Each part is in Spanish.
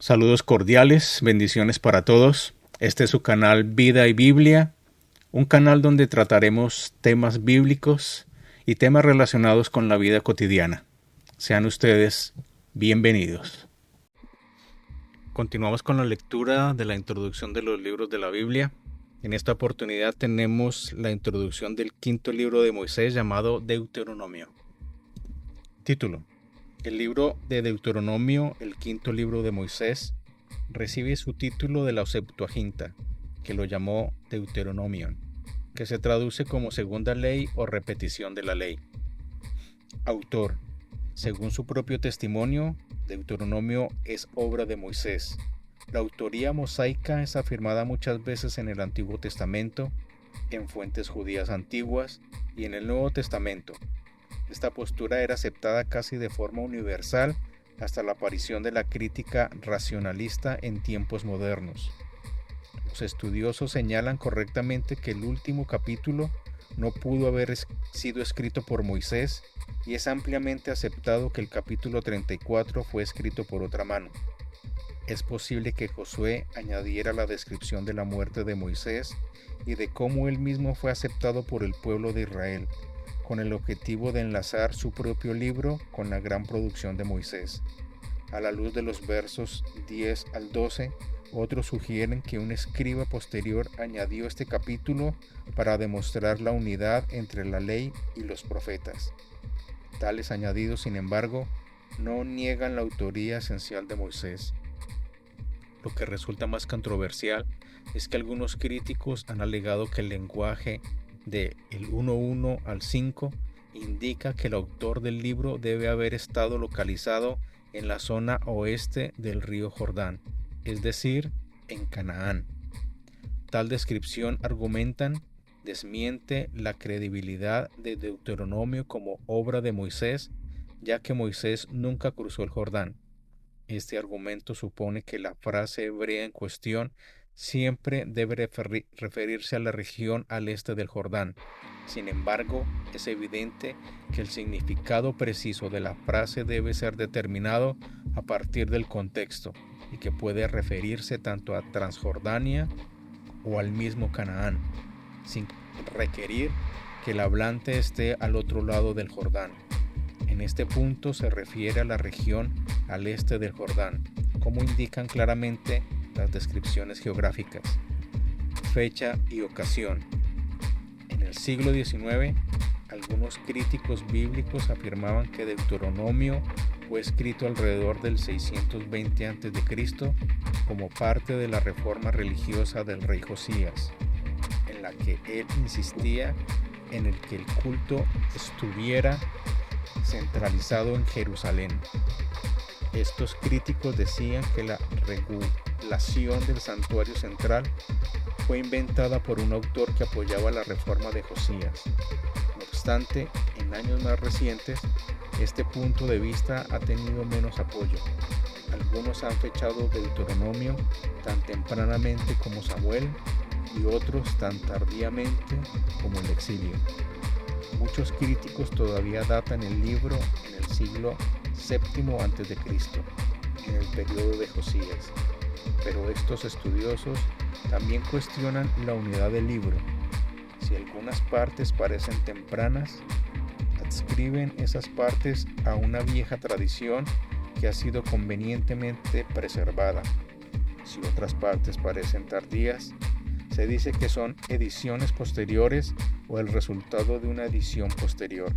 Saludos cordiales, bendiciones para todos. Este es su canal Vida y Biblia, un canal donde trataremos temas bíblicos y temas relacionados con la vida cotidiana. Sean ustedes bienvenidos. Continuamos con la lectura de la introducción de los libros de la Biblia. En esta oportunidad tenemos la introducción del quinto libro de Moisés llamado Deuteronomio. Título: el libro de Deuteronomio, el quinto libro de Moisés, recibe su título de la Septuaginta, que lo llamó Deuteronomion, que se traduce como segunda ley o repetición de la ley. Autor: según su propio testimonio, Deuteronomio es obra de Moisés. La autoría mosaica es afirmada muchas veces en el Antiguo Testamento, en fuentes judías antiguas y en el Nuevo Testamento. Esta postura era aceptada casi de forma universal hasta la aparición de la crítica racionalista en tiempos modernos. Los estudiosos señalan correctamente que el último capítulo no pudo haber sido escrito por Moisés y es ampliamente aceptado que el capítulo 34 fue escrito por otra mano. Es posible que Josué añadiera la descripción de la muerte de Moisés y de cómo él mismo fue aceptado por el pueblo de Israel, con el objetivo de enlazar su propio libro con la gran producción de Moisés. A la luz de los versos 10 al 12, otros sugieren que un escriba posterior añadió este capítulo para demostrar la unidad entre la ley y los profetas. Tales añadidos, sin embargo, no niegan la autoría esencial de Moisés. Lo que resulta más controversial es que algunos críticos han alegado que el lenguaje de el 1:1 al 5 indica que el autor del libro debe haber estado localizado en la zona oeste del río Jordán, es decir, en Canaán. Tal descripción, argumentan, desmiente la credibilidad de Deuteronomio como obra de Moisés, ya que Moisés nunca cruzó el Jordán. Este argumento supone que la frase hebrea en cuestión siempre debe referirse a la región al este del Jordán. Sin embargo, es evidente que el significado preciso de la frase debe ser determinado a partir del contexto y que puede referirse tanto a Transjordania o al mismo Canaán, sin requerir que el hablante esté al otro lado del Jordán. En este punto se refiere a la región al este del Jordán, como indican claramente las descripciones geográficas. Fecha y ocasión. En el siglo XIX, algunos críticos bíblicos afirmaban que Deuteronomio fue escrito alrededor del 620 a.C. como parte de la reforma religiosa del rey Josías, en la que él insistía en el que el culto estuviera centralizado en Jerusalén. Estos críticos decían que la regulación del santuario central fue inventada por un autor que apoyaba la reforma de Josías. No obstante, en años más recientes, este punto de vista ha tenido menos apoyo. Algunos han fechado Deuteronomio tan tempranamente como Samuel y otros tan tardíamente como el exilio. Muchos críticos todavía datan el libro en el siglo VII a.C., en el periodo de Josías, pero estos estudiosos también cuestionan la unidad del libro. Si algunas partes parecen tempranas, adscriben esas partes a una vieja tradición que ha sido convenientemente preservada. Si otras partes parecen tardías, se dice que son ediciones posteriores o el resultado de una edición posterior.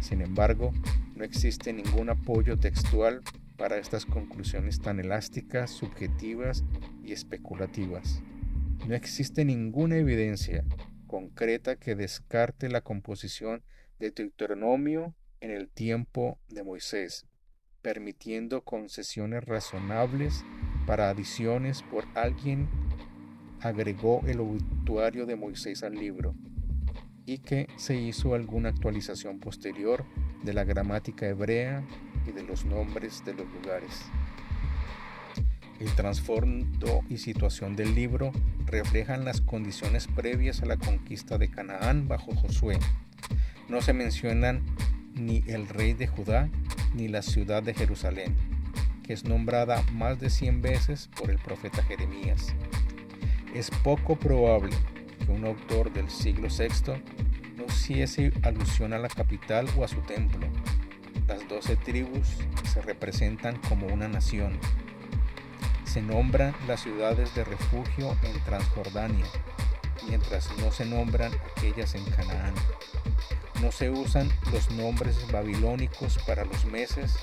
Sin embargo, no existe ningún apoyo textual para estas conclusiones tan elásticas, subjetivas y especulativas. No existe ninguna evidencia concreta que descarte la composición de Deuteronomio en el tiempo de Moisés, permitiendo concesiones razonables para adiciones por alguien agregó el obituario de Moisés al libro y que se hizo alguna actualización posterior de la gramática hebrea y de los nombres de los lugares. El trasfondo y situación del libro reflejan las condiciones previas a la conquista de Canaán bajo Josué. No se mencionan ni el rey de Judá ni la ciudad de Jerusalén. que es nombrada más de 100 veces por el profeta Jeremías. Es poco probable que un autor del siglo VI no hiciese alusión a la capital o a su templo. Las 12 tribus se representan como una nación. Se nombran las ciudades de refugio en Transjordania, mientras no se nombran aquellas en Canaán. No se usan los nombres babilónicos para los meses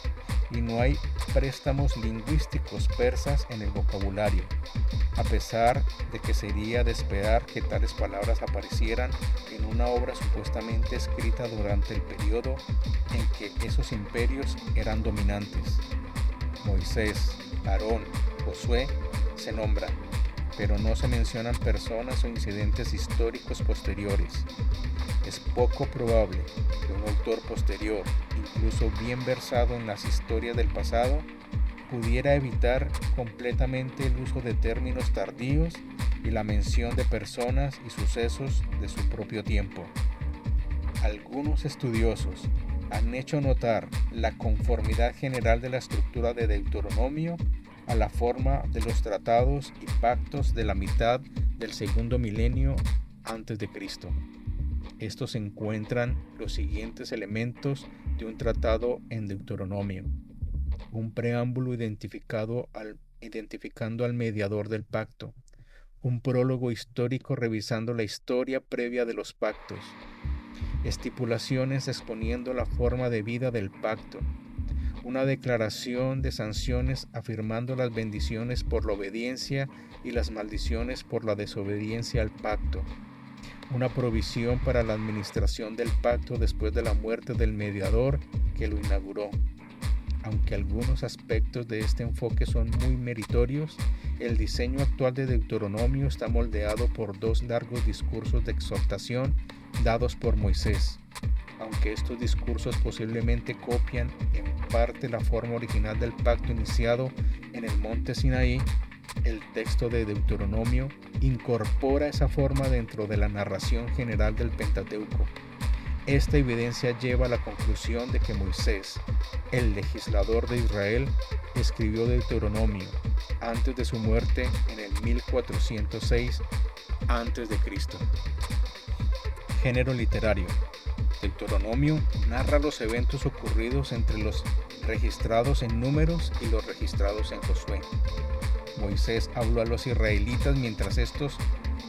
y no hay préstamos lingüísticos persas en el vocabulario, a pesar de que sería de esperar que tales palabras aparecieran en una obra supuestamente escrita durante el periodo en que esos imperios eran dominantes. Moisés, Aarón, Josué se nombran, pero no se mencionan personas o incidentes históricos posteriores. Es poco probable que un autor posterior, incluso bien versado en las historias del pasado, pudiera evitar completamente el uso de términos tardíos y la mención de personas y sucesos de su propio tiempo. Algunos estudiosos han hecho notar la conformidad general de la estructura de Deuteronomio a la forma de los tratados y pactos de la mitad del segundo milenio antes de Cristo. Estos encuentran los siguientes elementos de un tratado en Deuteronomio: un preámbulo identificando al mediador del pacto, un prólogo histórico revisando la historia previa de los pactos, estipulaciones exponiendo la forma de vida del pacto, una declaración de sanciones afirmando las bendiciones por la obediencia y las maldiciones por la desobediencia al pacto, una provisión para la administración del pacto después de la muerte del mediador que lo inauguró. Aunque algunos aspectos de este enfoque son muy meritorios, el diseño actual de Deuteronomio está moldeado por dos largos discursos de exhortación dados por Moisés. Aunque estos discursos posiblemente copian en parte la forma original del pacto iniciado en el monte Sinaí, el texto de Deuteronomio incorpora esa forma dentro de la narración general del Pentateuco. Esta evidencia lleva a la conclusión de que Moisés, el legislador de Israel, escribió Deuteronomio antes de su muerte en el 1406 a.C. Género literario. Deuteronomio narra los eventos ocurridos entre los registrados en Números y los registrados en Josué. Moisés habló a los israelitas mientras estos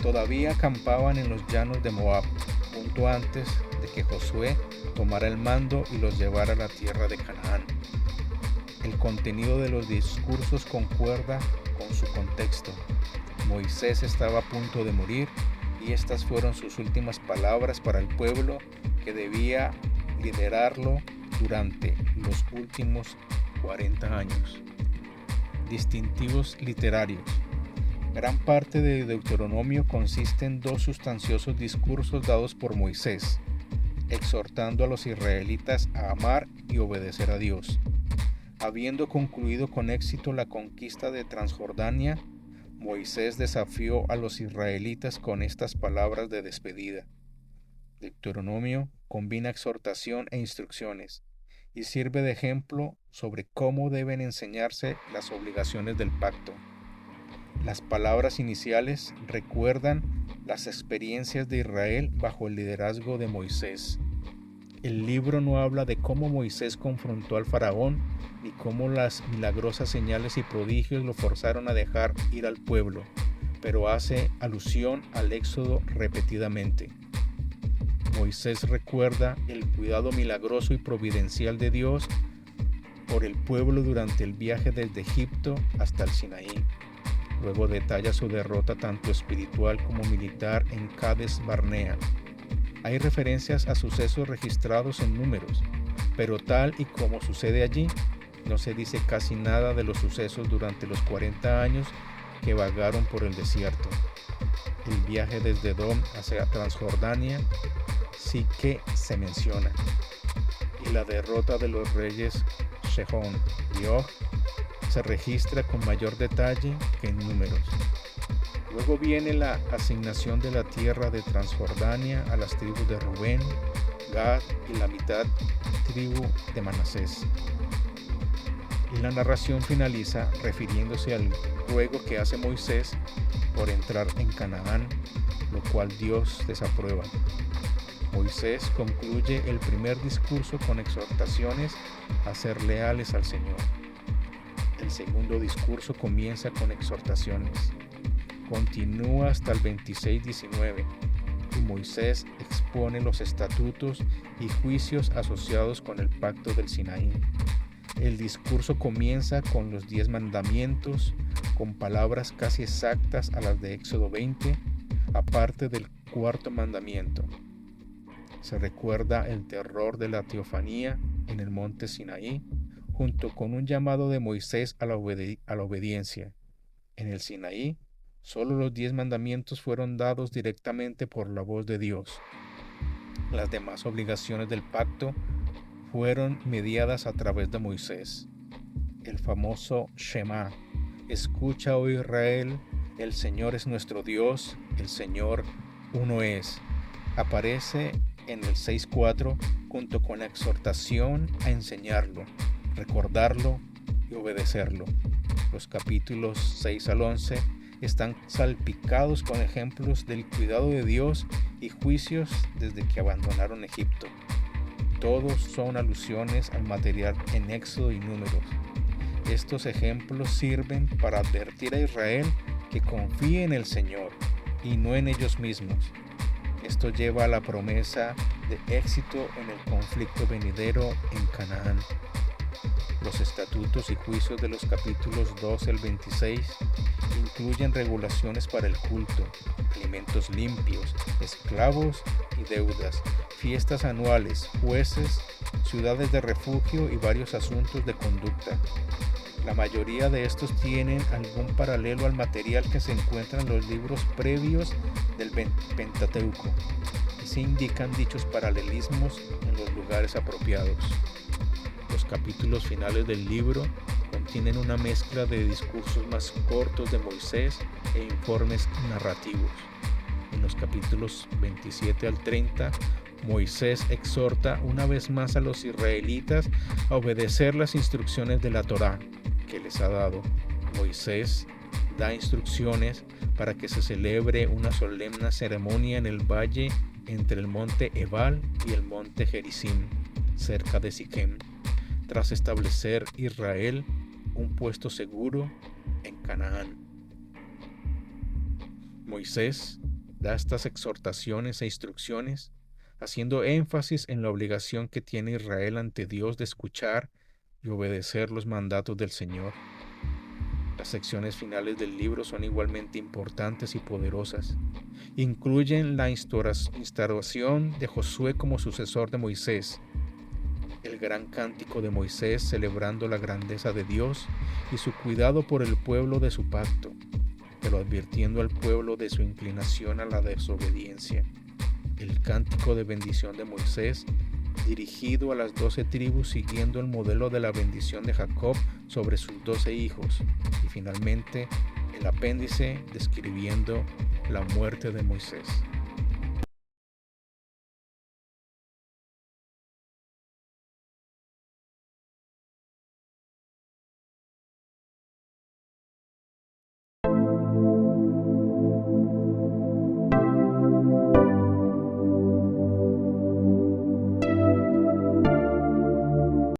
todavía acampaban en los llanos de Moab, punto antes de que Josué tomara el mando y los llevara a la tierra de Canaán. El contenido de los discursos concuerda con su contexto. Moisés estaba a punto de morir y estas fueron sus últimas palabras para el pueblo que debía liderarlo durante los últimos 40 años. Distintivos literarios. Gran parte de Deuteronomio consiste en dos sustanciosos discursos dados por Moisés, exhortando a los israelitas a amar y obedecer a Dios. Habiendo concluido con éxito la conquista de Transjordania, Moisés desafió a los israelitas con estas palabras de despedida. Deuteronomio combina exhortación e instrucciones y sirve de ejemplo sobre cómo deben enseñarse las obligaciones del pacto. Las palabras iniciales recuerdan las experiencias de Israel bajo el liderazgo de Moisés. El libro no habla de cómo Moisés confrontó al faraón ni cómo las milagrosas señales y prodigios lo forzaron a dejar ir al pueblo, pero hace alusión al éxodo repetidamente. Moisés recuerda el cuidado milagroso y providencial de Dios por el pueblo durante el viaje desde Egipto hasta el Sinaí. Luego detalla su derrota tanto espiritual como militar en Cades Barnea. Hay referencias a sucesos registrados en Números, pero tal y como sucede allí, no se dice casi nada de los sucesos durante los 40 años que vagaron por el desierto. El viaje desde Edom hacia Transjordania sí que se menciona, y la derrota de los reyes Sejón y Og se registra con mayor detalle que en Números. Luego viene la asignación de la tierra de Transjordania a las tribus de Rubén, Gad y la mitad tribu de Manasés. Y la narración finaliza refiriéndose al ruego que hace Moisés por entrar en Canaán, lo cual Dios desaprueba. Moisés concluye el primer discurso con exhortaciones a ser leales al Señor. El segundo discurso comienza con exhortaciones. Continúa hasta el 26:19 y Moisés expone los estatutos y juicios asociados con el pacto del Sinaí. El discurso comienza con los 10 mandamientos, con palabras casi exactas a las de Éxodo 20, aparte del cuarto mandamiento. Se recuerda el terror de la teofanía en el monte Sinaí, junto con un llamado de Moisés a la obediencia. En el Sinaí, solo los 10 mandamientos fueron dados directamente por la voz de Dios. Las demás obligaciones del pacto fueron mediadas a través de Moisés. El famoso Shema: escucha, oh Israel, el Señor es nuestro Dios, el Señor uno es, aparece en el 6:4 junto con la exhortación a enseñarlo, recordarlo y obedecerlo. Los capítulos 6 al 11 están salpicados con ejemplos del cuidado de Dios y juicios desde que abandonaron Egipto. Todos son alusiones al material en Éxodo y Números. Estos ejemplos sirven para advertir a Israel que confíe en el Señor y no en ellos mismos. Esto lleva a la promesa de éxito en el conflicto venidero en Canaán. Los estatutos y juicios de los capítulos 12 al 26 incluyen regulaciones para el culto, alimentos limpios, esclavos y deudas, fiestas anuales, jueces, ciudades de refugio y varios asuntos de conducta. La mayoría de estos tienen algún paralelo al material que se encuentra en los libros previos del Pentateuco y se indican dichos paralelismos en los lugares apropiados. Los capítulos finales del libro contienen una mezcla de discursos más cortos de Moisés e informes narrativos. En los capítulos 27 al 30, Moisés exhorta una vez más a los israelitas a obedecer las instrucciones de la Torá que les ha dado. Moisés da instrucciones para que se celebre una solemne ceremonia en el valle entre el monte Ebal y el monte Gerizim, cerca de Siquem, tras establecer Israel un puesto seguro en Canaán. Moisés da estas exhortaciones e instrucciones haciendo énfasis en la obligación que tiene Israel ante Dios de escuchar y obedecer los mandatos del Señor. Las secciones finales del libro son igualmente importantes y poderosas. Incluyen la instauración de Josué como sucesor de Moisés, el gran cántico de Moisés celebrando la grandeza de Dios y su cuidado por el pueblo de su pacto, pero advirtiendo al pueblo de su inclinación a la desobediencia. El cántico de bendición de Moisés, dirigido a las 12 tribus siguiendo el modelo de la bendición de Jacob sobre sus 12 hijos. Y finalmente, el apéndice describiendo la muerte de Moisés.